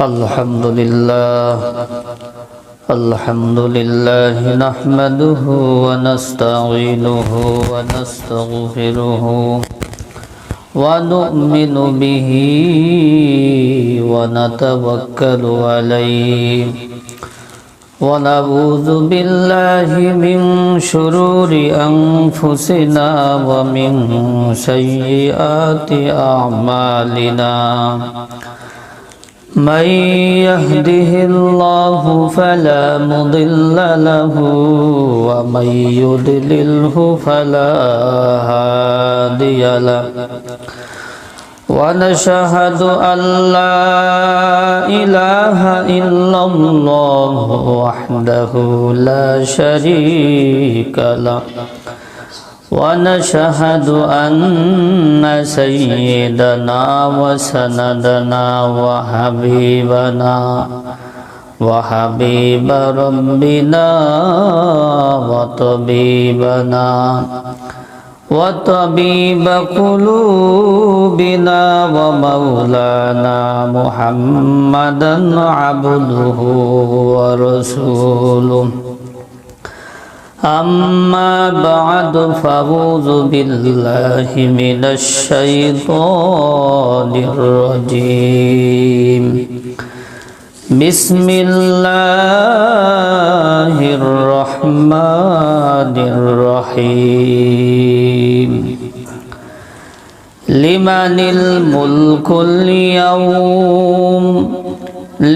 الحمد لله نحمده ونستعينه ونستغفره ونؤمن به ونتوكل عليه ونعوذ بالله من شرور أنفسنا ومن سيئات أعمالنا من يهده الله فلا مضل له ومن يضلله فلا هادي له ونشهد أن لا إله إلا الله وحده لا شريك له ونشهد أن سيدنا وسندنا وحبيب ربنا وطبيب قلوبنا ومولانا محمدا عبده ورسوله أما بعد فأعوذ بالله من الشيطان الرجيم بسم الله الرحمن الرحيم لمن الملك اليوم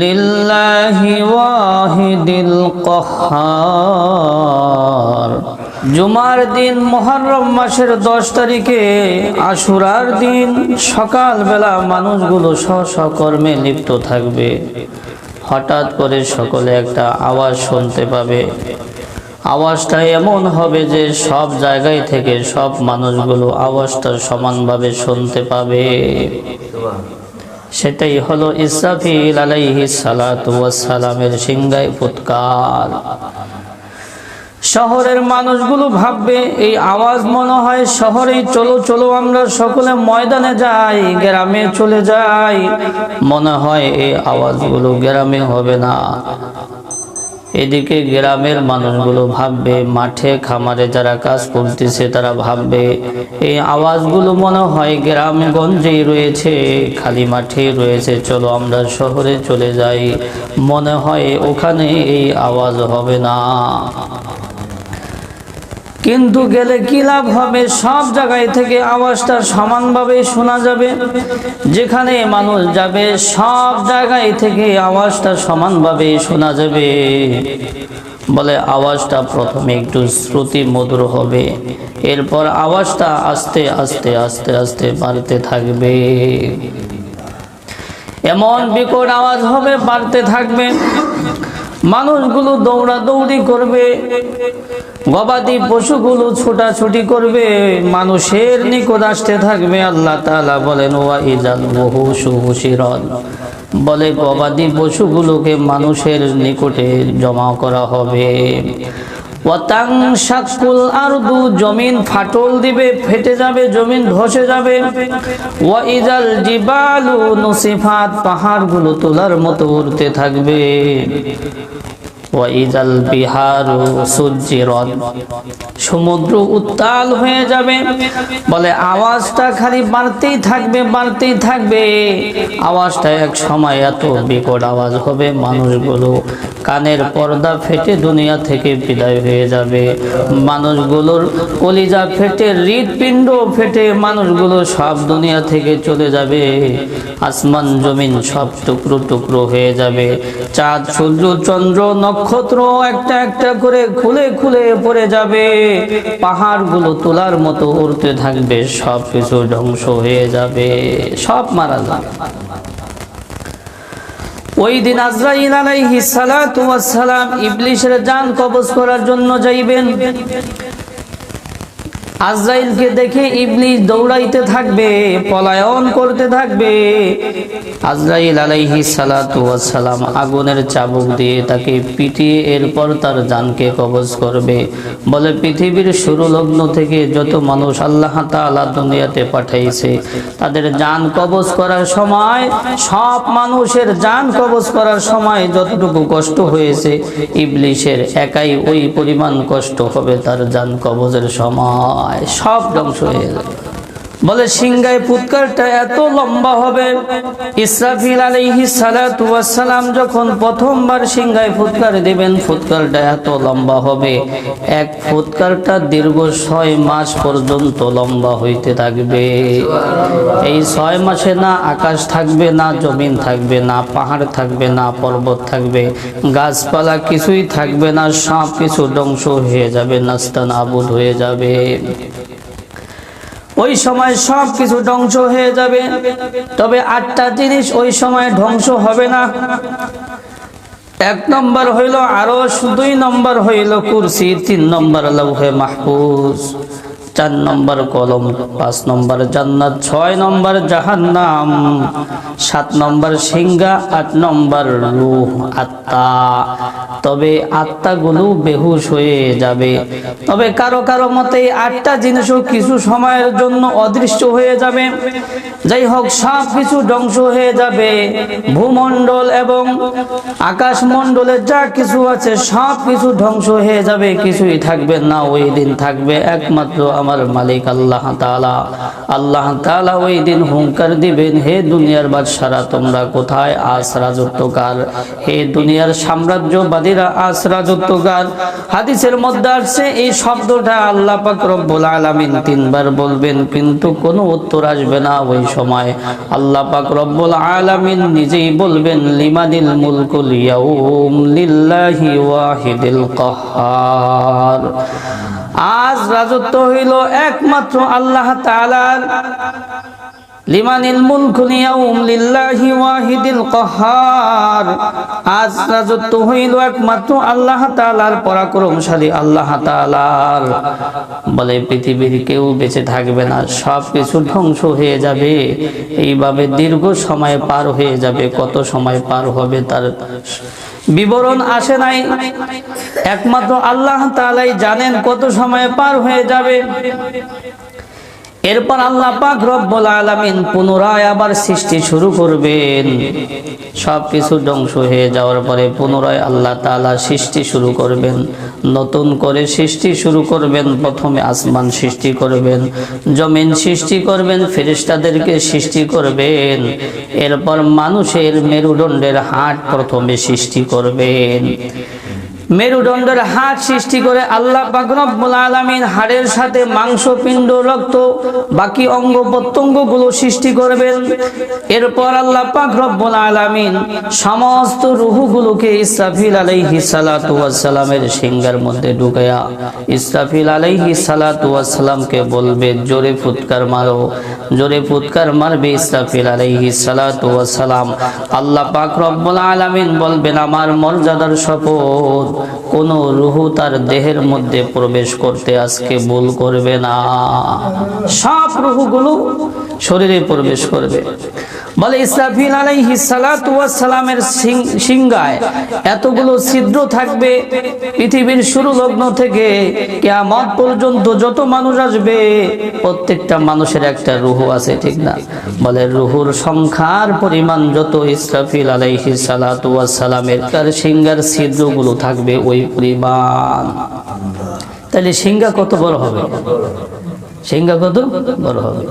লিল্লাহি ওয়াহিদিল কাহ্হার। জুমার দিন মুহররম মাসের 10 তারিখে আশুরার দিন সকালবেলা মানুষগুলো স্ব-স্ব-কর্মে লিপ্ত থাকবে। হঠাৎ করে সকলে একটা আওয়াজ শুনতে পাবে। আওয়াজটা এমন হবে যে সব জায়গায় থেকে সব মানুষগুলো আওয়াজটা সমানভাবে শুনতে পাবে। সেটাই হলো ইসরাফিল আলাইহিস সালাতু ওয়াস সালামের সিংহায় ফুৎকার। শহরের মানুষগুলো ভাববে এই আওয়াজ মনে হয় শহরেই, চলো চলো আমরা সকলে ময়দানে যাই, গ্রামে চলে যাই। মনে হয় এই আওয়াজগুলো গ্রামে হবে না। এদিকে গ্রামের মানুষগুলো ভাববে, মাঠে খামারে যারা কাজ করতেছে তারা ভাববে এই আওয়াজগুলো মনে হয় গ্রামগঞ্জেই রয়েছে, খালি মাঠে রয়েছে, চলো আমরা শহরে চলে যাই। মনে হয় ওখানে এই আওয়াজ হবে না। কিন্তু গেলে কি লাভ হবে? সব জায়গায় থেকে আওয়াজটা সমানভাবে শোনা যাবে। যেখানে মানুষ যাবে সব জায়গায় থেকে আওয়াজটা সমানভাবে শোনা যাবে। বলে আওয়াজটা প্রথমে একটু শ্রুতি মধুর হবে, এরপর আওয়াজটা আস্তে আস্তে আস্তে আস্তে বাড়তে থাকবে। এমন বিকট আওয়াজ হবে, বাড়তে থাকবে। মানুষগুলো দৌড়াদৌড়ি করবে, গবাদি পশুগুলো ছোটাছুটি করবে, মানুষের নিকট আসতে থাকবে। আল্লাহ তাআলা বলেন ওয়াইজাল ওহুশু হুশিরাত, বলে গবাদি পশুগুলোকে মানুষের নিকটে জমা করা হবে। ওয়াতানশাকুল আরদু, জমিন ফাটল দিবে, ফেটে যাবে, জমিন ধসে যাবে। ওয়াইজাল জিবালু নুসিফাত, পাহাড়গুলো তোলার মতো উড়তে থাকবে। ওয়াইজাল বিহারু সুজ্জিরাত, সমুদ্র উত্তাল হয়ে যাবে। বলে আওয়াজটা খালি বাড়তেই থাকবে, বাড়তেই থাকবে। আওয়াজটা এক সময় এত বিকট আওয়াজ হবে মানুষগুলো কানের পর্দা ফেটে দুনিয়া থেকে বিদায় হয়ে যাবে। মানুষগুলোর কলিজা ফেটে, হৃৎপিণ্ড ফেটে মানুষগুলো সব দুনিয়া থেকে চলে যাবে। আসমান জমিন সব টুকরো টুকরো হয়ে যাবে। চাঁদ সূর্য চন্দ্র নক্ষত্র একটা একটা করে খুলে খুলে পড়ে যাবে। পাহাড়গুলো তোলার মতো উড়তে থাকবে, সব কিছু ধ্বংস হয়ে যাবে, সব মারা যাবে। ওই দিন আজরাইল আলাইহিস সালাতু ওয়াস সালাম ইবলিসের জান কবজ করার জন্য যাইবেন। আজরাইলকে দেখে ইবলিস দৌড়াইতে থাকবে, পলায়ন করতে থাকবে। আজরাইল আলাইহিস সালাতু ওয়াস সালাম আগুনের চাবুক দিয়ে তাকে পিটিয়ে এরপর তার জানকে কবজ করবে। বলে পৃথিবীর শুরু লগ্ন থেকে যত মানুষ আল্লাহ তাআলা দুনিয়াতে পাঠাইছে, তাদের জান কবজ করার সময়, সব মানুষের জান কবজ করার সময় যতটুকু কষ্ট হয়েছে, ইবলিসের একাই ওই পরিমাণ কষ্ট হবে তার জান কবজের সময়। সব ধ্বংস হয়ে যাবে। বলে সিংহায় ফুৎকারটা এত লম্বা হবে, ইসরাফিল আলাইহিস সালাতু ওয়াস সালাম যখন প্রথমবার সিংহায় ফুৎকার দিবেন, ফুৎকারটা এত লম্বা হবে, এক ফুৎকারটা দীর্ঘ 6 মাস পর্যন্ত লম্বা হইতে থাকবে। এই 6 মাসে না আকাশ থাকবে, না জমিন থাকবে, না পাহাড় থাকবে, না পর্বত থাকবে, গাছপালা কিছুই থাকবে না, সব কিছু ধ্বংস হয়ে যাবে, নাস্তানাবুদ হয়ে যাবে। ওই সময় সব কিছু ধ্বংস হয়ে যাবে। তবে 8টা জিনিস ওই সময় ধ্বংস হবে না। 1 নম্বর হইল আরশ, 2 নম্বর হইল কুরসি, 3 নম্বর লৌহে মাহফুজ, 4 নম্বর কলম, 5 নম্বর জান্নাত, 6 নম্বর জাহান্নাম, 7 নম্বর সিংহা, 8 নম্বর রূহ, আত্মা। তবে আত্মাগুলো বেহুশ হয়ে যাবে। তবে কারো কারো মতে 8টা জিনিসও কিছু সময়ের জন্য অদৃশ্য হয়ে যাবে। যাই হোক, সব কিছু ধ্বংস হয়ে যাবে। ভূমণ্ডল এবং আকাশমণ্ডলে যা কিছু আছে সব কিছু ধ্বংস হয়ে যাবে, কিছুই থাকবে না। ওই দিন থাকবে একমাত্র আমার মালিক আল্লাহ তাআলা। আল্লাহ তাআলা ওই দিন হুঙ্কার দিবেন, হে দুনিয়ার বাদশারা তোমরা কোথায়? আজ রাজত্ব কার? হে দুনিয়ার সাম্রাজ্যবাদীরা, আজ রাজত্ব কার? হাদিসের মধ্যে আসছে এই শব্দটা আল্লাহ পাক রব্বুল আলামিন 3 বার বলবেন, কিন্তু কোনো উত্তর আসবে না। ওই সময় আল্লাহ পাক রব্বুল আলামিন নিজেই বলবেন, লিমানিল মুলকুল ইয়াউম লিল্লাহি ওয়াহিদিল কাহ্হার। আজ রাজত্ব হইল একমাত্র আল্লাহ তাআলার। লিমানিল মুলকুল ইয়াউম লিল্লাহি ওয়াহিদিল কাহ্হার। আজ রাজত্ব হইল একমাত্র আল্লাহ তাআলার, পরাক্রমশালী আল্লাহ তাআলার। বলে পৃথিবীর কেউ বেঁচে থাকবে না, সব কিছু ধ্বংস হয়ে যাবে। এইভাবে দীর্ঘ সময় পার হয়ে যাবে। কত সময় পার হবে তার বিবরণ আসে নাই, একমাত্র আল্লাহ তাআলাই জানেন কত সময় পার হয়ে যাবে। এরপর আল্লাহ পাক রব্বুল আলামিন পুনরায় আবার সৃষ্টি শুরু করবেন। সব কিছু ধ্বংস হয়ে যাওয়ার পরে পুনরায় আল্লাহ তাআলা সৃষ্টি শুরু করবেন, নতুন করে সৃষ্টি শুরু করবেন। প্রথমে আসমান সৃষ্টি করবেন, জমিন সৃষ্টি করবেন, ফেরেশতাদেরকে সৃষ্টি করবেন। এরপর মানুষের মেরুদণ্ডের হাড় প্রথমে সৃষ্টি করবেন। মেরুদণ্ডের হাড় সৃষ্টি করে আল্লাহ পাক রব্বুল আলামিন হাড়ের সাথে মাংস, পিণ্ড, রক্ত, বাকি অঙ্গ প্রত্যঙ্গগুলো সৃষ্টি করবেন। এরপর আল্লাহ পাক রব্বুল আলামিন সমস্ত রূহগুলোকে ইসরাফিল আলাইহিস সালাতু ওয়াস সালামের সিংহার মধ্যে ঢুকায়া ইসরাফিল আলাইহিস সালাতু ওয়াস সালামকে বলবে, জোরে ফুৎকার মারো। জোরে ফুৎকার মারবে ইসরাফিল আলাইহিস সালাতু ওয়াস সালাম। আল্লাহ পাক রব্বুল আলামিন বলবেন, আমার মর্যাদার শপথ, কোন রূহ তার দেহের মধ্যে প্রবেশ করতে আজকে ভুল করবে না। সব রূহগুলো শরীরে প্রবেশ করবে। বলে ইসরাফিল আলাইহিস সালাতু ওয়াস সালামের সিংহায় এতগুলো ছিদ্র থাকবে। পৃথিবীর শুরু লগ্ন থেকে কিয়ামত পর্যন্ত যত মানুষ আসবে, প্রত্যেকটা মানুষের একটা রূহ আছে, ঠিক না? বলে রূহুর সংখ্যার পরিমাণ যত ইসরাফিল আলাইহিস সালাতু ওয়াস সালামের তার সিংহার ছিদ্রগুলো থাকবে ওই পরিমাণ। তাহলে সিংহা কত বড় হবে? সিংহা কত বড় হবে?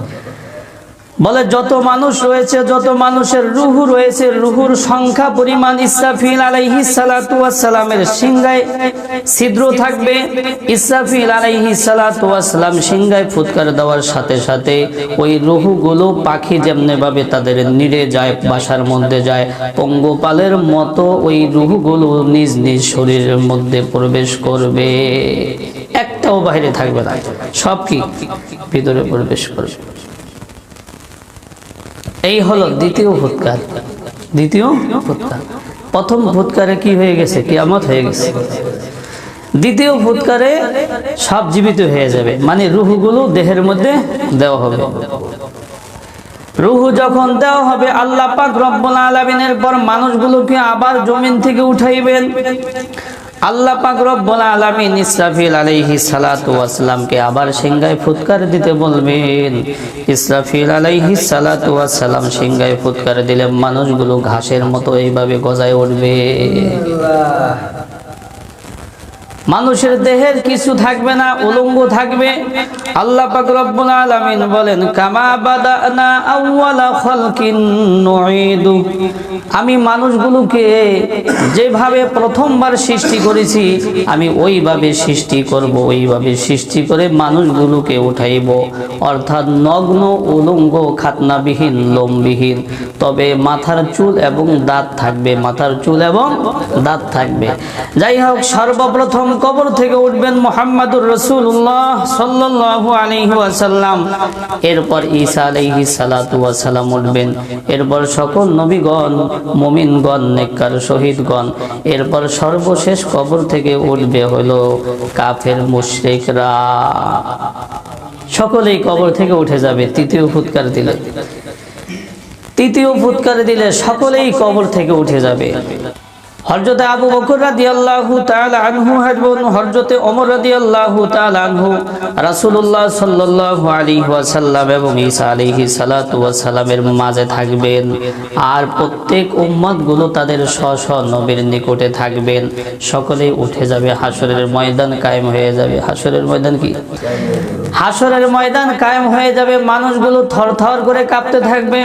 বলে যত মানুষ রয়েছে, যত মানুষের রূহ রয়েছে, রূহুর সংখ্যা পরিমাণ ইসরাফিল আলাইহিস সালাতু ওয়াস সালামের সিংহায় ছিদ্র থাকবে। ইসরাফিল আলাইহিস সালাতু ওয়াস সালাম সিংহায় ফুৎকার দেওয়ার সাথে সাথে ওই রূহগুলো পাখি যেমনি ভাবে তাদের নিড়ে যায়, বাসার মধ্যে যায়, পঙ্গপালের মতো ওই রূহগুলো নিজ নিজ শরীরের মধ্যে প্রবেশ করবে। একটাও বাইরে থাকবে না, সব কি ভিতরে প্রবেশ করবে। এই হলো দ্বিতীয় ফুৎকার। দ্বিতীয় ফুৎকার। প্রথম ফুৎকারে কি হয়ে গেছে? কিয়ামত হয়ে গেছে। দ্বিতীয় ফুৎকারে সব জীবিত হয়ে যাবে, মানে রূহগুলো দেহের মধ্যে দেওয়া হবে। রূহ যখন দেওয়া হবে, আল্লাহ পাক রব্বুল আলামিনের পর মানুষগুলোকে আবার জমিন থেকে উঠাইবেন। আল্লাহ পাক রব্বুল আলামিন ইসরাফিল আলাইহিস সালাতু ওয়াস সালামকে আবার সিংহায় ফুৎকার দিতে বলবেন। ইসরাফিল আলাইহিস সালাতু ওয়াস সালাম সিংহায় ফুৎকার দিলে মানুষগুলো ঘাসের মতো এইভাবে গজায় উঠবে। মানুষের দেহের কিছু থাকবে না, উলঙ্গ থাকবে। আল্লাহ পাক রব্বুল আলামিন বলেন, কামা বাদানা আউয়ালা খালকিন নুঈদু, আমি মানুষগুলোকে যেভাবে প্রথমবার সৃষ্টি করেছি আমি ওইভাবে সৃষ্টি করব, ওইভাবে সৃষ্টি করে মানুষগুলোকে উঠাইব। অর্থাৎ নগ্ন, উলঙ্গ, খাতনাবিহীন, লোমবিহীন, তবে মাথার চুল এবং দাঁত থাকবে, মাথার চুল এবং দাঁত থাকবে। যাই হোক, সর্বপ্রথম কবর থেকে উঠবেন মুহাম্মাদুর রাসূলুল্লাহ সাল্লাল্লাহু আলাইহি ওয়াসাল্লাম। এরপর ঈসা আলাইহিস সালাতু ওয়াস সালাম উঠবেন। এরপর সকল নবীগণ, মুমিনগণ, নেককার শহীদগণ। এরপর সর্বশেষ কবর থেকে উঠবে হলো কাফের মুশরিকরা। সকলেই কবর থেকে উঠে যাবে তৃতীয় ফুৎকার দিলে। তৃতীয় ফুৎকার দিলে সকলেই কবর থেকে উঠে যাবে। হযরত আবু বকর রাদিয়াল্লাহু তাআলা আনহু এবং হযরত ওমর রাদিয়াল্লাহু তাআলা আনহু রাসূলুল্লাহ সাল্লাল্লাহু আলাইহি ওয়াসাল্লাম এবং ঈসা আলাইহিস সালাতু ওয়াস সালামের মাঝে থাকবেন। আর প্রত্যেক উম্মতগুলো তাদের স্ব নবীর নিকটে থাকবেন। সকলেই উঠে যাবে, হাসরের ময়দান কায়েম হয়ে যাবে। হাসরের ময়দান কি? হাসরের ময়দান কায়েম হয়ে যাবে। মানুষগুলো থরথর করে কাঁপতে থাকবে।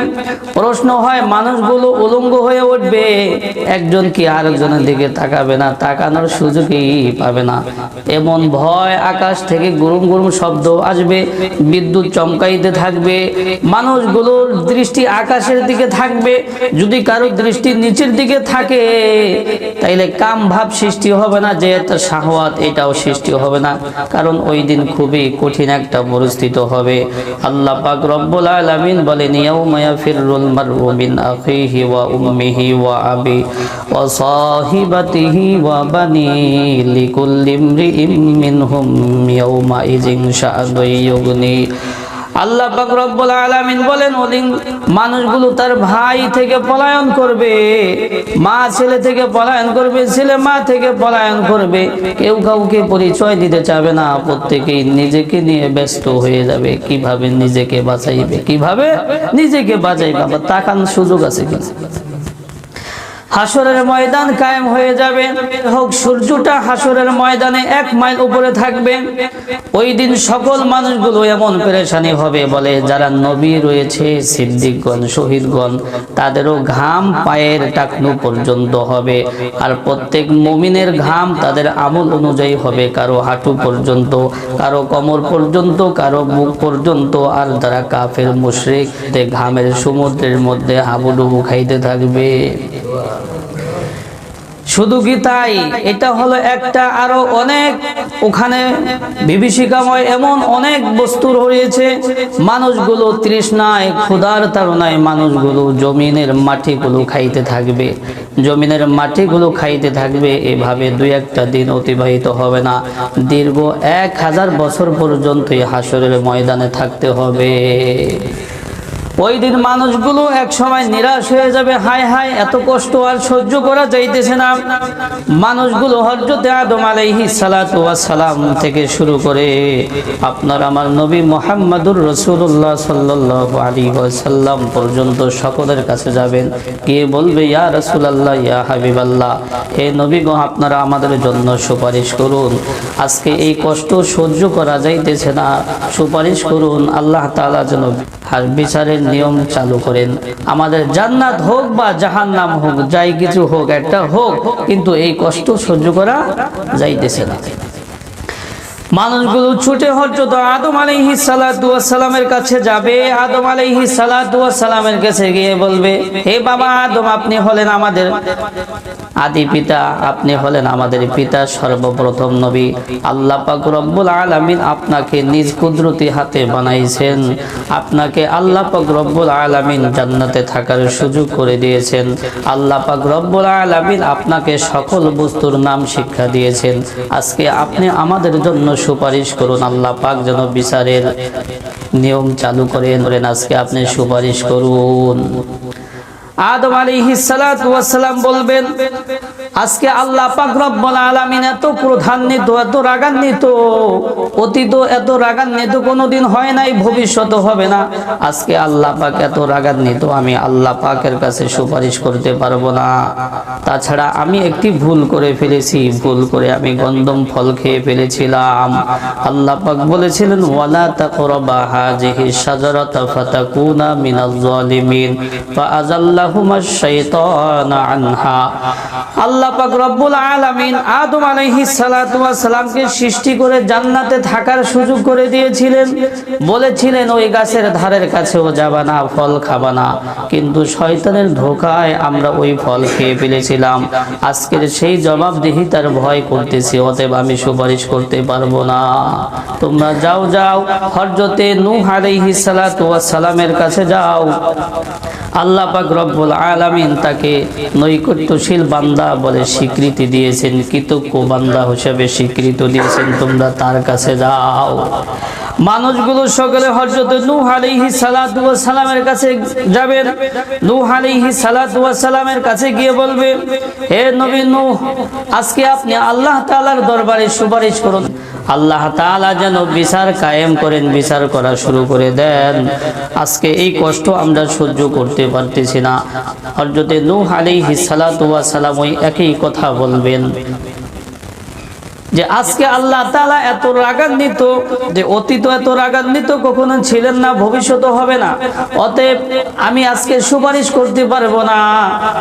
প্রশ্ন হয়, মানুষগুলো উলঙ্গ হয়ে উঠবে, একজন কি আরেকজনের দিকে তাকাবে না, তাকানোর সুযোগই পাবে না। এমন ভয়, আকাশ থেকে গুরুম গুরুম শব্দ আসবে, বিদ্যুৎ চমকাইতে থাকবে। মানুষগুলোর দৃষ্টি আকাশের দিকে থাকবে। যদি কারো দৃষ্টি নিচের দিকে থাকে তাইলে কাম ভাব সৃষ্টি হবে না, যে একটা শাহওয়াত এটাও সৃষ্টি হবে না। কারণ ওই দিন খুবই কঠিন একটা পরিস্থিতি হবে। আল্লাহ পাক রব্বুল আলামিন বলেন, ইয়াউমা ইয়াফিরুল মারউ মিন আখিহি ওয়া উম্মিহি ওয়া আবি ওয়া সাহিবাতিহি ওয়া বানি লিকুল্লি ইমরিইম মিনহুম ইয়াউমা ইযিন শাআনুন ইউগনি। আল্লাহ পাক রব্বুল আলামিন বলেন, ওদিন মানুষগুলো তার ভাই থেকে পলায়ন করবে, মা ছেলে থেকে পলায়ন করবে, ছেলে মা থেকে পলায়ন করবে। কেউ কাউকে পরিচয় দিতে চাবে না, প্রত্যেকেই নিজেকে নিয়ে ব্যস্ত হয়ে যাবে। কিভাবে নিজেকে বাঁচাইবে, কিভাবে নিজেকে বাঁচাইবে, আবার তাকান সুযোগ আছে কি? হাসরের ময়দান কায়েম হয়ে যাবে। হোক সূর্যটা হাসরের ময়দানে 1 মাইল উপরে থাকবে। ওই দিন সকল মানুষগুলো এমন পেরেশানি হবে, বলে যারা নবী রয়েছে, সিদ্দিকগণ, শহীদগণ, তাদেরও ঘাম পায়ের টাকনু পর্যন্ত হবে। আর প্রত্যেক মুমিনের ঘাম তাদের আমল অনুযায়ী হবে, কারো হাঁটু পর্যন্ত, কারো কোমর পর্যন্ত, কারো বুক পর্যন্ত। আর যারা কাফের মুশরিক, ঘামের সমুদ্রের মধ্যে হাবুডুবু খাইতে থাকবে। শুধু কি তাই? এটা হলো একটা, আরো অনেক ওখানে বিভীষিকাময় এমন অনেক বস্তু রয়েছে। মানুষগুলো তৃষ্ণায়, ক্ষুধার তাড়নায় মানুষগুলো জমিনের মাটিগুলো খাইতে থাকবে, জমিনের মাটিগুলো খাইতে থাকবে। এভাবে 2-1টা দিন অতিবাহিত হবে না, দীর্ঘ 1000 বছর পর্যন্ত হাসরের ময়দানে থাকতে হবে। ওই দিন মানুষগুলো এক সময় নিরাশ হয়ে যাবে, হায় হায় এত কষ্ট আর সহ্য করা যাইতেছে না। মানুষগুলো হযরত আদম আলাইহিস সালাতু ওয়াস সালাম থেকে শুরু করে আপনার আমার নবী মুহাম্মদুর রাসূলুল্লাহ সাল্লাল্লাহু আলাইহি ওয়াসাল্লাম পর্যন্ত সকলের কাছে যাবেন, গিয়ে বলবে, ইয়া রাসূলুল্লাহ, ইয়া হাবিবাল্লাহ, হে নবী গো, আপনারা আমাদের জন্য সুপারিশ করুন। আজকে এই কষ্ট সহ্য করা যাইতেছে না, সুপারিশ করুন। আল্লাহ তাআলা যেন আর বিচারের নিয়ম চালু করেন। আমাদের জান্নাত হোক বা জাহান্নাম হোক, যাই কিছু হোক, একটা হোক, কিন্তু এই কষ্ট সহ্য করা যাইতেছে না। মানুষগুলো ছুটে হযরত আদম আলাইহিস সালাতু ওয়াস সালামের কাছে যাবে। আদম আলাইহিস সালাতু ওয়াস সালামের কাছে গিয়ে বলবে, হে বাবা আদম, আপনি হলেন আমাদের আদি পিতা, আপনি হলেন আমাদের পিতা, সর্বপ্রথম নবী। আল্লাহ পাক রব্বুল আলামিন আপনাকে নিজ কুদরতি হাতে বানাইছেন। আপনাকে আল্লাহ পাক রব্বুল আলামিন জান্নাতে থাকার সুযোগ করে দিয়েছেন। আল্লাহ পাক রব্বুল আলামিন আপনাকে সকল বস্তুর নাম শিক্ষা দিয়েছেন। আজকে আপনি আমাদের জন্য সুপারিশ করুন, আল্লাহ পাক যেন বিচারের নিয়ম চালু করেন। আজকে আপনি সুপারিশ করুন। আদম আলাইহিস সালাতু ওয়াস সালাম বলবেন, আজকে আল্লাহ পাক রব্বুল আলামিন এত ক্রোধান্বিত, এত রাগান্বিত, অতীত এত রাগান্বিত কোনোদিন হয় নাই, ভবিষ্যৎ হবে না। আজকে আল্লাহ পাক এত রাগান্বিত, আমি আল্লাহ পাকের কাছে সুপারিশ করতে পারবো না। তাছাড়া আমি একটি ভুল করে ফেলেছি, ভুল করে আমি গন্ধম ফল খেয়ে ফেলেছিলাম। আল্লাহ পাক বলেছিলেন, ওয়ালা তাকরাবা হাযিহি শাজারাতা ফাতাকুনা মিনাজ জালিমিন ফাআযাল্লাহুমাশ শাইতানু আনহা। আল্লাহ পাক রব্বুল আলামিন আদম আলাইহিস সালাতু ওয়াস সালামকে সৃষ্টি করে জান্নাতে থাকার সুযোগ করে দিয়েছিলেন। বলেছিলেন ওই গাছের ধারের কাছেও যাবা না, ফল খাবা না, কিন্তু শয়তানের ধোঁকায় আমরা ওই ফল খেয়ে ফেলেছিলাম। আজকের সেই জবাবদিহিতার ভয় করতেছি, অতএব আমি সুপারিশ করতে পারবো না। তোমরা যাও যাও হযরতে নূহ আলাইহিস সালাতু ওয়াস সালামের কাছে যাও। আল্লাহ পাক রব্বুল আলামিন তাকে নৈকট্যশীল বান্দা বলে স্বীকৃতি দিয়েছেন, কৃতজ্ঞ বান্দা হিসেবে স্বীকৃতি দিয়েছেন। তোমরা তার কাছে যাও। মানুষগুলো সকলে হযরত নূহ আলাইহিস সালাতু ওয়াস সালামের কাছে যাবেন। নূহ আলাইহিস সালাতু ওয়াস সালামের কাছে গিয়ে বলবে, হে নবী নূহ, আজকে আপনি আল্লাহ তাআলার দরবারে সুপারিশ করুন। আল্লাহ তাআলা যেন বিচার কায়েম করেন, বিচার করা শুরু করে দেন। আজকে এই কষ্ট আমরা সহ্য করতে পারতেছি না। হযরত নূহ আলাইহিস সালাতু ওয়াস সালাম ওই একই কথা বলবেন যে আজকে আল্লাহ তাআলা এত রাগান্বিত, যে অতীত এত রাগান্বিত কখনো ছিলেন না, ভবিষ্যৎ হবে না। অতএব আমি আজকে সুপারিশ করতে পারবো না।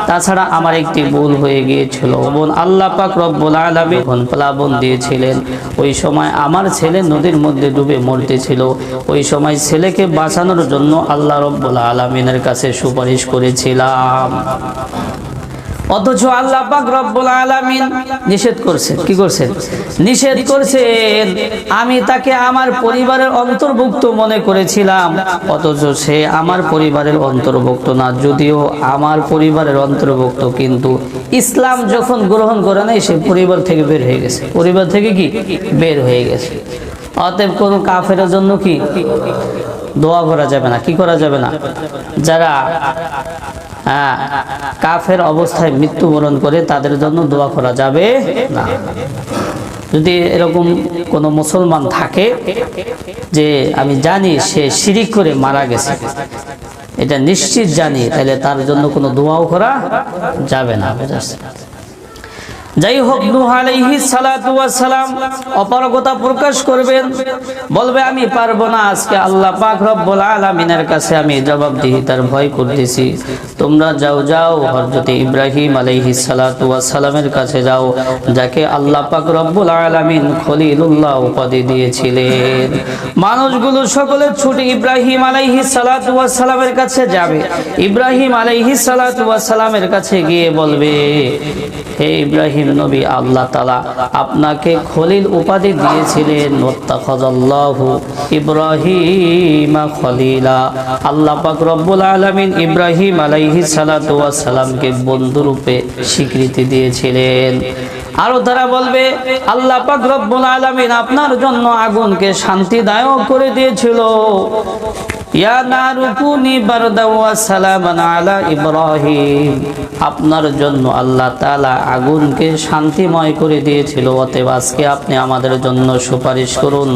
তাছাড়া আমার একটি ভুল হয়ে গিয়েছিল। আল্লাহ পাক রব্বুল আলামিন প্লাবন দিয়েছিলেন, ওই সময় আমার ছেলে নদীর মধ্যে ডুবে মরতেছিল। ওই সময় ছেলেকে বাঁচানোর জন্য আল্লাহ রব্বুল আলামিনের কাছে সুপারিশ করেছিলাম। অথচ আল্লাহ পাক রব্বুল আলামিন নিষেধ করছেন। কি করছেন? নিষেধ করছেন। আমি তাকে আমার পরিবারের অন্তর্ভুক্ত মনে করেছিলাম, অথচ সে আমার পরিবারের অন্তর্ভুক্ত না। যদিও আমার পরিবারের অন্তর্ভুক্ত, কিন্তু ইসলাম যখন গ্রহণ করে নাই, সে পরিবার থেকে বের হয়ে গেছে। পরিবার থেকে কি বের হয়ে গেছে। অতএব কোন কাফেরের জন্য কি দোয়া করা যাবে না। কি করা যাবে না? যারা কাফের অবস্থায় মৃত্যুবরণ করে তাদের জন্য দোয়া করা যাবে না। যদি এরকম কোন মুসলমান থাকে যে আমি জানি সে শিরিক করে মারা গেছে, এটা নিশ্চিত জানি, তাহলে তার জন্য কোনো দোয়াও করা যাবে না। যাই হোক, নূহ আলাইহিস সালাতু ওয়াস সালাম অপারগতা প্রকাশ করবেন, বলবে আমি পারবো না। আজকে আল্লাহ পাক রব্বুল আলামিনের কাছে আমি জবাবদিহিতার ভয় করতেছি। তোমরা যাও যাও হযরত ইব্রাহিম আলাইহিস সালাতু ওয়াস সালামের কাছে যাও, যাকে আল্লাহ পাক রব্বুল আলামিন খলিলুল্লাহ উপাধি দিয়েছিলেন। মানুষগুলো সকলে ছুটে ইব্রাহিম আলাইহিস সালাতু ওয়াস সালামের কাছে যাবে। ইব্রাহিম আলাইহিস সালাতু ওয়াস সালামের কাছে গিয়ে বলবে, হে ইব্রাহিম নবী, আল্লাহ তাআলা আপনাকে খলিল উপাধি দিয়েছিলেন। ওয়াত্তাখাযাল্লাহু ইব্রাহিমা খলিলা। আল্লাহ পাক রব্বুল আলামিন ইব্রাহিম আলাইহিস সালাতু ওয়াস সালামকে বন্ধুরূপে স্বীকৃতি দিয়েছিলেন। আরো তারা বলবে, আল্লাহ পাক রব্বুল আলামিন আপনার জন্য আগুনকে শান্তিদায়ক করে দিয়েছিল। ইয়া নারু কুনি বারদা ওয়া সালামান আলা ইব্রাহিম। আপনার জন্য আল্লাহ তাআলা আগুনকে শান্তিময় করে দিয়েছিল। অতএব আজকে আপনি আমাদের জন্য সুপারিশ করুন,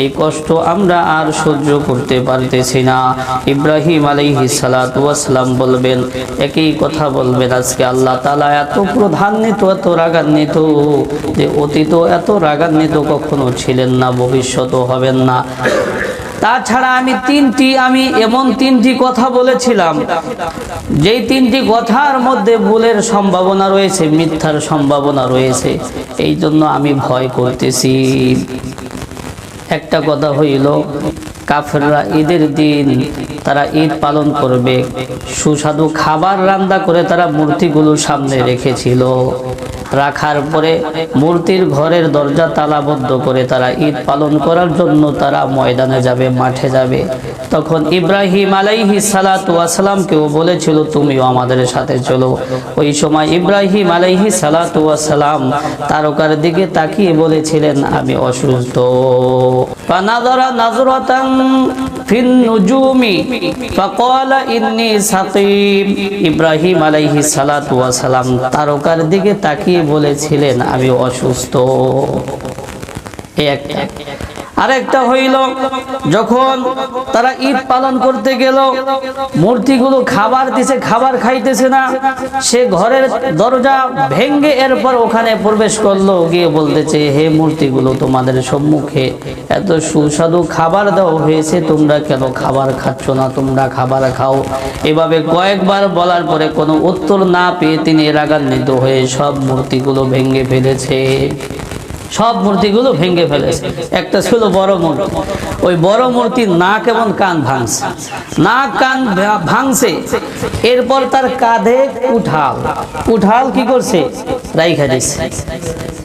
এই কষ্ট আমরা আর সহ্য করতে পারতেছি না। ইব্রাহিম আলাইহিস সালাতু ওয়াস সালাম বলবেন, একই কথা বলবেন। আজকে আল্লাহ তাআলা এত ক্রোধান্বিত, এত রাগান্বিত, যে অতীত এত রাগান্বিত কখনো ছিলেন না, ভবিষ্যৎও হবেন না। তাছাড়া আমি এমন তিনটি কথা বলেছিলাম, যেই তিনটি কথার মধ্যে ভুলের সম্ভাবনা রয়েছে, মিথ্যার সম্ভাবনা রয়েছে। এই জন্য আমি ভয় করতেছি। একটা কথা হইল, কাফেররা ঈদের দিন তারা ঈদ পালন করবে, সুস্বাদু খাবার রান্না করে তারা মূর্তিগুলোর সামনে রেখেছিল। রাখার পরে মূর্তির ঘরের দরজা তালাবদ্ধ করে তারা ঈদ পালন করার জন্য তারা ময়দানে যাবে, মাঠে যাবে। তখন ইব্রাহিম আলাইহিস সালাতু ওয়াস সালামকেও বলেছিল তুমিও আমাদের সাথে চলো। ওই সময় ইব্রাহিম আলাইহিস সালাতু ওয়াস সালাম তারকার দিকে তাকিয়ে বলেছিলেন আমি অসুস্থ। ফানাযারা নাযরাতান ফিন নুজুমি ফাকালা ইন্নী সাকিম। ইব্রাহিম আলাইহিস সালাতু ওয়াস সালাম তারকার দিকে তাকিয়ে বলেছিলেন আমি অসুস্থ। একটা আরেকটা হইল, যখন তারা ঈদ পালন করতে গেল, মূর্তিগুলো খাবার দিছে, খাবার খাইতেছে না, সে ঘরের দরজা ভেঙ্গে এরপর ওখানে প্রবেশ করলো, গিয়ে বলতেছে হে মূর্তিগুলো, তোমাদের সম্মুখে এত সুস্বাদু খাবার দেওয়া হয়েছে, তোমরা কেন খাবার খাচ্ছ না? তোমরা খাবার খাও। এভাবে কয়েকবার বলার পরে কোনো উত্তর না পেয়ে তিনি রাগান্বিত হয়ে সব মূর্তিগুলো ভেঙে ফেলেছে। সব মূর্তিগুলো ভেঙে ফেলেছে। একটা ছিল বড় মূর্তি, ওই বড় মূর্তির নাক এবং কান ভাঙছে, নাক কান ভাঙছে। এরপর তার কাঁধে উঠাল কি করছে? রাইখা দিচ্ছে।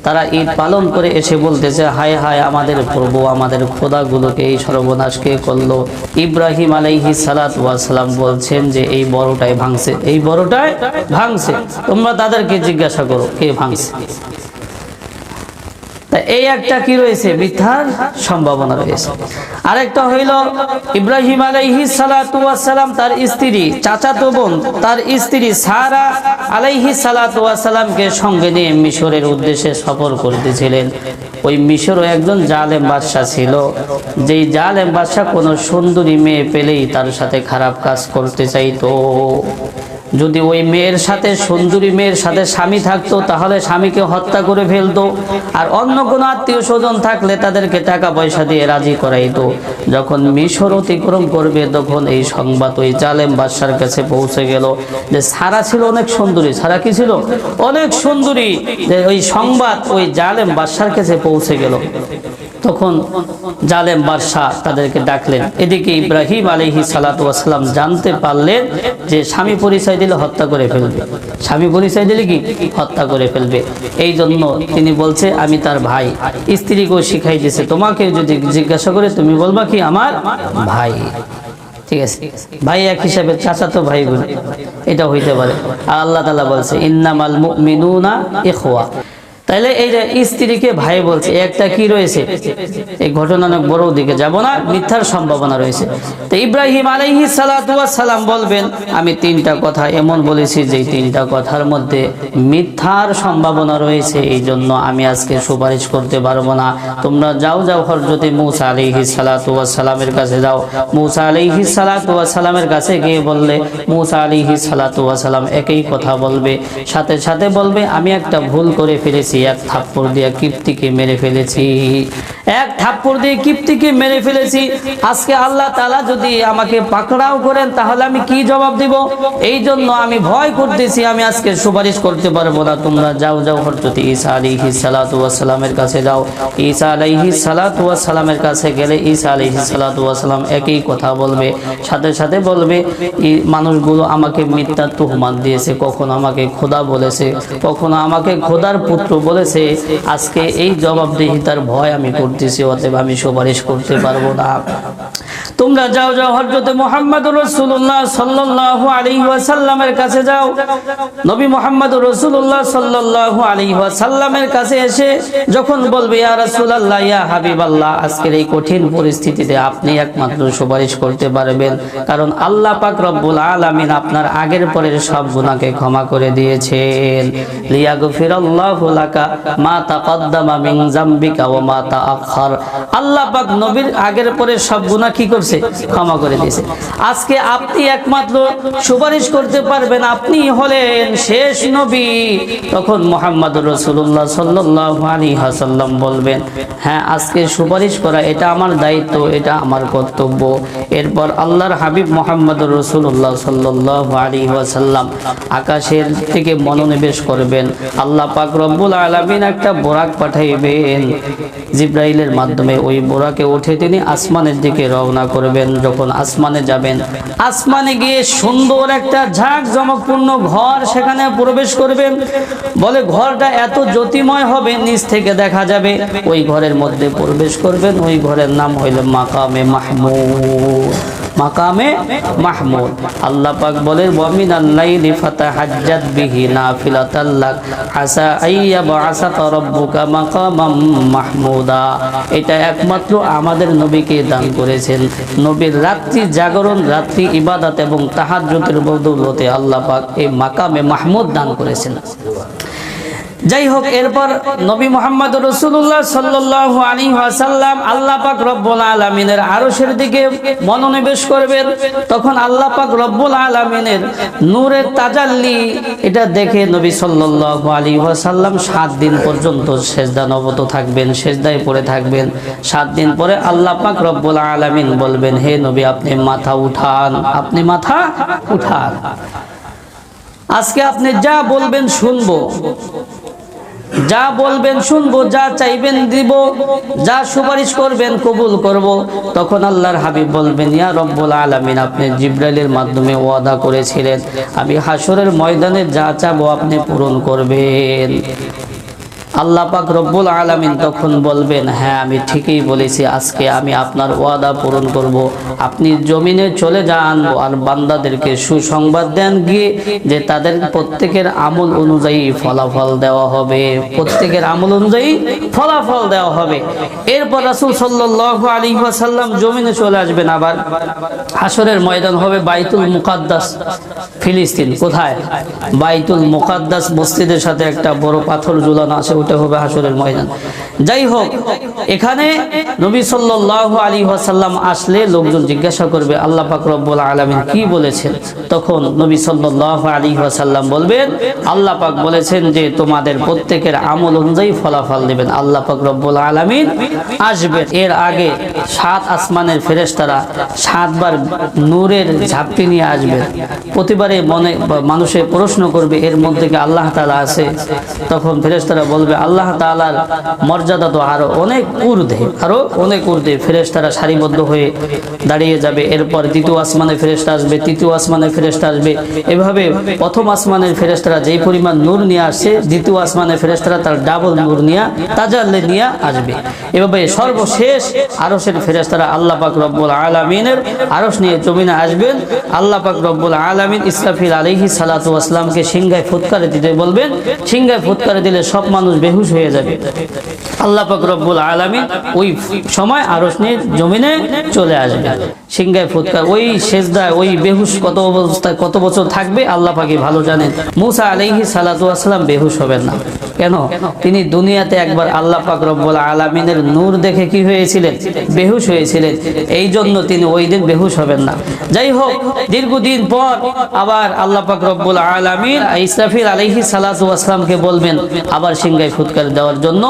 তারা ঈদ পালন করে এসে বলতেছে হায় হায় আমাদের প্রভু, আমাদের খোদাগুলোকে এই সর্বনাশ কে করলো? ইব্রাহিম আলাইহিস সালাতু ওয়াস সালাম বলছেন যে এই বড়টাই ভাঙছে, এই বড়টাই ভাঙছে। তোমরা তাদেরকে জিজ্ঞাসা করো কে ভাঙছে। এই একটা কি রয়েছে? মিথ্যার সম্ভাবনা রয়েছে। আরেকটা হইল, ইব্রাহিম আলাইহিস সালাতু ওয়াস সালাম তার স্ত্রী, চাচাতো বোন, তার স্ত্রী সারা আলাইহিস সালাতু ওয়াস সালামকে সঙ্গে নিয়ে মিশরের উদ্দেশ্যে সফর করতেছিলেন। ওই মিশরও একজন জালেম বাদশা ছিল, যেই জালেম বাদশা কোনো সুন্দরী মেয়ে পেলেই তার সাথে খারাপ কাজ করতে চাইতো। যদি ওই মেয়ের সাথে, সুন্দরী মেয়ের সাথে স্বামী থাকতো তাহলে স্বামীকে হত্যা করে ফেলতো, আর অন্য কোনো আত্মীয় স্বজন থাকলে তাদেরকে টাকা পয়সা দিয়ে রাজি করাইতো। যখন মিশর অতিক্রম করবে তখন এই সংবাদ ওই জালেম বাদশার কাছে পৌঁছে গেল যে সারা ছিল অনেক সুন্দরী। সারা কি ছিল? অনেক সুন্দরী। যে ওই সংবাদ ওই জালেম বাদশার কাছে পৌঁছে গেল। তখন জালেম বাদশা তাদেরকে ডাকলেন। এদিকে ইব্রাহিম আলাইহিস সালাতু ওয়াস সালাম জানতে পারলেন যে স্বামী পরিচয় দিলে হত্যা করে ফেলবে, স্বামী পরিচয় দিলে কি হত্যা করে ফেলবে। এই জন্য তিনি বলছে আমি তার ভাই। স্ত্রীকেও শিখাই দিয়েছে তোমাকে যদি জিজ্ঞাসা করে তুমি বলবা কি আমার ভাই। ঠিক আছে, ভাই এক হিসাবে চাচাতো ভাই বোন এটা হইতে পারে। আর আল্লাহ তাআলা বলছে ইন্নামাল মুমিনুনা ইখওয়া। তাইলে এই যে স্ত্রীকে ভাই বলছে, একটা কি রয়েছে? এই ঘটনা অনেক বড় দিকে যাব না, মিথ্যার সম্ভাবনা রয়েছে। তো ইব্রাহিম আলাইহিস সালাতু ওয়াস সালাম বলবেন আমি তিনটা কথা এমন বলেছি যে তিনটা কথার মধ্যে মিথ্যার সম্ভাবনা রয়েছে, এই জন্য আমি আজকে সুপারিশ করতে পারবো না। তোমরা যাও হযরত মূসা আলাইহিস সালাতু ওয়াস সালামের কাছে যাও। মূসা আলাইহিস সালাতু ওয়াস সালামের কাছে গিয়ে বললে মূসা আলাইহিস সালাতু ওয়াস সালাম একই কথা বলবে, সাথে সাথে বলবে আমি একটা ভুল করে ফেলেছি, এক থাপ্পড় দিয়ে কিপ্তিকে মেরে ফেলেছি, এক থাপ্পড় দিয়ে কিপ্তিকে মেরে ফেলেছি। আজকে আল্লাহ তাআলা যদি আমাকে পাকড়াও করেন তাহলে আমি কি জবাব দিব? এই জন্য আমি ভয় করতেছি, আমি আজকে সুপারিশ করতে পারবো না। তোমরা যাও হযরত ঈসা আলাইহিস সালাতু ওয়াস সালামের কাছে যাও। ঈসা আলাইহিস সালাতু ওয়াস সালামের কাছে গেলে ঈসা আলাইহিস সালাতু ওয়াস সালাম একই কথা বলবে, সাথে সাথে বলবে মানুষগুলো আমাকে মিথ্যা তুহমাত দিয়েছে, কখনো আমাকে খোদা বলেছে, কখনো আমাকে খোদার পুত্র বলেছে। আজকে এই জবাবদিহিতার ভয় আমি করতেছি, অতএব আমি সুপারিশ করতে পারবো না। তোমরা যাও হযরত মুহাম্মদুর রাসূলুল্লাহ সাল্লাল্লাহু আলাইহি ওয়াসাল্লামের কাছে যাও। নবী মুহাম্মদুর রাসূলুল্লাহ সাল্লাল্লাহু আলাইহি ওয়াসাল্লামের কাছে এসে যখন বলবে ইয়া রাসূলুল্লাহ ইয়া হাবিবাল্লাহ, আজকের এই কঠিন পরিস্থিতিতে আপনি একমাত্র সুপারিশ করতে পারবেন, কারণ আল্লাহ পাক রব্বুল আলামিন আপনার আগের পরের সব গুনাহকে ক্ষমা করে দিয়েছেন। লিয়াগফিরাল্লাহু লাকা মা তাকদ্দামা মিন যামবিকা ওয়া মা তাআখার। আল্লাহ পাক নবীর আগের পরের সব গুনাহ কি করছেন? করছে? ক্ষমা করে দিয়েছে। আজকে আপনি একমাত্র সুপারিশ করতে পারবেন, আপনি হলেন শেষ নবী। তখন মুহাম্মদুর রাসূলুল্লাহ সাল্লাল্লাহু আলাইহি ওয়াসাল্লাম বলবেন, হ্যাঁ আজকে সুপারিশ করা এটা আমার দায়িত্ব, এটা আমার কর্তব্য। এরপর আল্লাহর হাবিব মুহাম্মদুর রাসূলুল্লাহ সাল্লাল্লাহু আলাইহি ওয়াসাল্লাম আকাশের থেকে মনোনিবেশ করবেন। আল্লাহ পাক রব্বুল আলামিন একটা বোরাক পাঠাইবেন জিবরাইলের মাধ্যমে। ওই বোরাকে উঠে তিনি আসমানের দিকে রওনা করবেন। যখন আসমানে যাবেন, আসমানে গিয়ে সুন্দর একটা ঝাঁকজমকপূর্ণ ঘর সেখানে প্রবেশ করবেন। বলে ঘরটা এত জ্যোতিময় হবে, নিচ থেকে দেখা যাবে। ওই ঘরের মধ্যে প্রবেশ করবেন। ওই ঘরের নাম হইল মাকামে মাহমুদ। মাকামে মাহমুদ। আল্লাহ পাক বলেন, ওয়া মিনাল লাইলি ফাতাহাজ্জাত বিহি নাফিলাতাল লাক আসা আইয়াবআসাকা রাব্বুকা মাকামাম মাহমুদা। এটা একমাত্র আমাদের নবীকে দান করেছেন। নবীর রাত্রি জাগরণ, রাত্রি ইবাদত এবং তাহাজ্জুদের বদৌলতে আল্লাহ পাক এই মাকামে মাহমুদ দান করেছেন। যাই হোক, এরপর নবী মুহাম্মদ রাসূলুল্লাহ সাল্লাল্লাহু আলাইহি ওয়াসাল্লাম আল্লাহ পাক রব্বুল আলামিনের আরশের দিকে মনোনিবেশ করবেন। তখন আল্লাহ পাক রব্বুল আলামিনের নূরের তাজাল্লি এটা দেখে নবী সাল্লাল্লাহু আলাইহি ওয়াসাল্লাম 7 দিন পর্যন্ত সিজদানবত থাকবেন, সিজদায় পড়ে থাকবেন। 7 দিন পরে আল্লাহ পাক রব্বুল আলামিন বলবেন, হে নবী আপনি মাথা উঠান, আপনি মাথা উঠান। আজকে আপনি যা বলবেন শুনবো, যা বলবেন শুনবো, যা চাইবেন দিব, যা সুপারিশ করবেন কবুল করব। তখন আল্লাহর হাবিব বলবেন, ইয়া রব্বুল আলামিন আপনি জিবরাইলের মাধ্যমে ওয়াদা করেছিলেন আমি হাসরের ময়দানে যা চাবো আপনি পূরণ করবেন। আল্লাহ পাক রব্বুল আলামিন তখন বলবেন, হ্যাঁ আমি ঠিকই বলেছি, আজকে আমি আপনার ওয়াদা পূরণ করব। আপনি জমিনে চলে যান আর বান্দাদেরকে সুসংবাদ দেন গিয়ে যে তাদের প্রত্যেকের আমল অনুযায়ী ফলাফল দেওয়া হবে, প্রত্যেকের আমল অনুযায়ী ফলাফল দেওয়া হবে। এরপর রাসূল সাল্লাল্লাহু আলাইহি ওয়াসাল্লাম জমিনে চলে আসবেন। আবার হাসরের ময়দান হবে বাইতুল মুকাদ্দাস, ফিলিস্তিন। কোথায়? বাইতুল মুকাদ্দাস মসজিদের সাথে একটা বড় পাথর ঝুলানো আছে, ওটা হবে হাসরের ময়দান। যাই হোক, এখানে নবী সাল্লাল্লাহু আলাইহি ওয়াসাল্লাম আসলে লোকজন জিজ্ঞাসা করবে আল্লাহ পাক রব্বুল আলামিন কি বলেছেন? তখন নবী সাল্লাল্লাহু আলাইহি ওয়াসাল্লাম বলবেন, আল্লাহ পাক বলেছেন যে তোমাদের প্রত্যেকের আমল অনুযায়ী ফলাফল দিবেন। আল্লাহ পাক রব্বুল আলামিন আসবেন। এর আগে 7 আসমানের ফেরেশতারা 7 বার নূরের ঝাপটি নিয়ে আসবেন। প্রতিবারে মানুষের প্রশ্ন করবে এর মধ্যে কি আল্লাহ তাআলা আছে? তখন ফেরেশতারা বলবে আল্লাহ তাআলার মর্যাদা তো আরো অনেক ঊর্ধ্বে, আরো অনেক ঊর্ধ্বে। ফেরেশতারা সারিবদ্ধ হয়ে দাঁড়িয়ে যাবে। এরপর দ্বিতীয় আসমানের ফেরেশতা আসবে, তৃতীয় আসমানের ফেরেশতা আসবে। এভাবে প্রথম আসমানের ফেরেশতারা যেই পরিমাণ নূর নিয়ে আসছে, দ্বিতীয় আসমানের ফেরেশতারা তার ডাবল নূর নিয়ে তাজাল্লি নিয়ে আসবে। এভাবে সর্বশেষ আরশের ফেরেশতারা আল্লাহ পাক রব্বুল আলামিনের আরশ নিয়ে জমিনে আসবেন। আল্লাহ পাক রব্বুল আলামিন ইসরাফিল আলাইহিস সালাতু ওয়াস সালামকে সিংহায় ফুৎকারে দিতে বলবেন। সিংহায় ফুৎকারে দিলে সব মানুষ বেহুশ হয়ে যাবে। আল্লাহ পাক রব্বুল আলামিন ওই সময় আরশ নিয়ে জমিনে চলে আসবে। সিংহায় ফুৎকার, ওই সেজদায় ওই বেহুশ কত অবস্থায় কত বছর থাকবে আল্লাহ পাকই ভালো জানেন। মূসা আলাইহিস সালাতু ওয়াস সালাম বেহুশ হবেন না। কেন? তিনি দুনিয়াতে একবার আল্লাহ পাক রব্বুল আলামিনের নূর দেখে কি হয়েছিলেন? বেহুশ হয়েছিলেন। এই জন্য তিনি ওই দিন বেহুশ হবেন না। যাই হোক, দীর্ঘদিন পর আবার আল্লাহ পাক রব্বুল আলামিন ইসরাফিল আলাইহিস সালাতু ওয়াস সালামকে বলবেন আবার সিংহায় ফুৎকার দেওয়ার জন্য।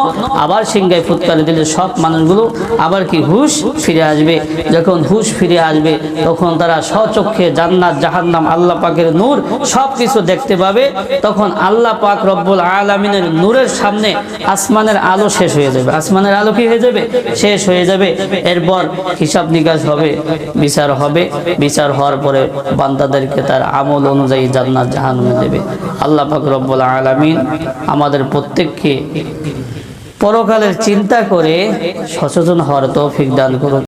আবার সিংহায় ফুৎকার দিলে সব মানুষগুলো আবার কি হুশ ফিরে আসবে। যখন হুশ ফিরে আসবে তখন তারা স্বচক্ষে জান্নাত জাহান্নাম আল্লাহ পাকের নূর সবকিছু দেখতে পাবে। তখন আল্লাহ পাক রব্বুল আলামিনের নূরের সামনে আসমানের আলো শেষ হয়ে যাবে। আসমানের আলো কি হয়ে যাবে? শেষ হয়ে যাবে। এরপর হিসাব নিকাশ হবে, বিচার হবে। বিচার হওয়ার পরে বান্দাদেরকে তার আমল অনুযায়ী জান্নাত জাহান্নামে দেবে। আল্লাহ পাক রব্বুল আলামিন আমাদের প্রত্যেককে পরকালের চিন্তা করে সচেতন হওয়ার তৌফিক দান করুন।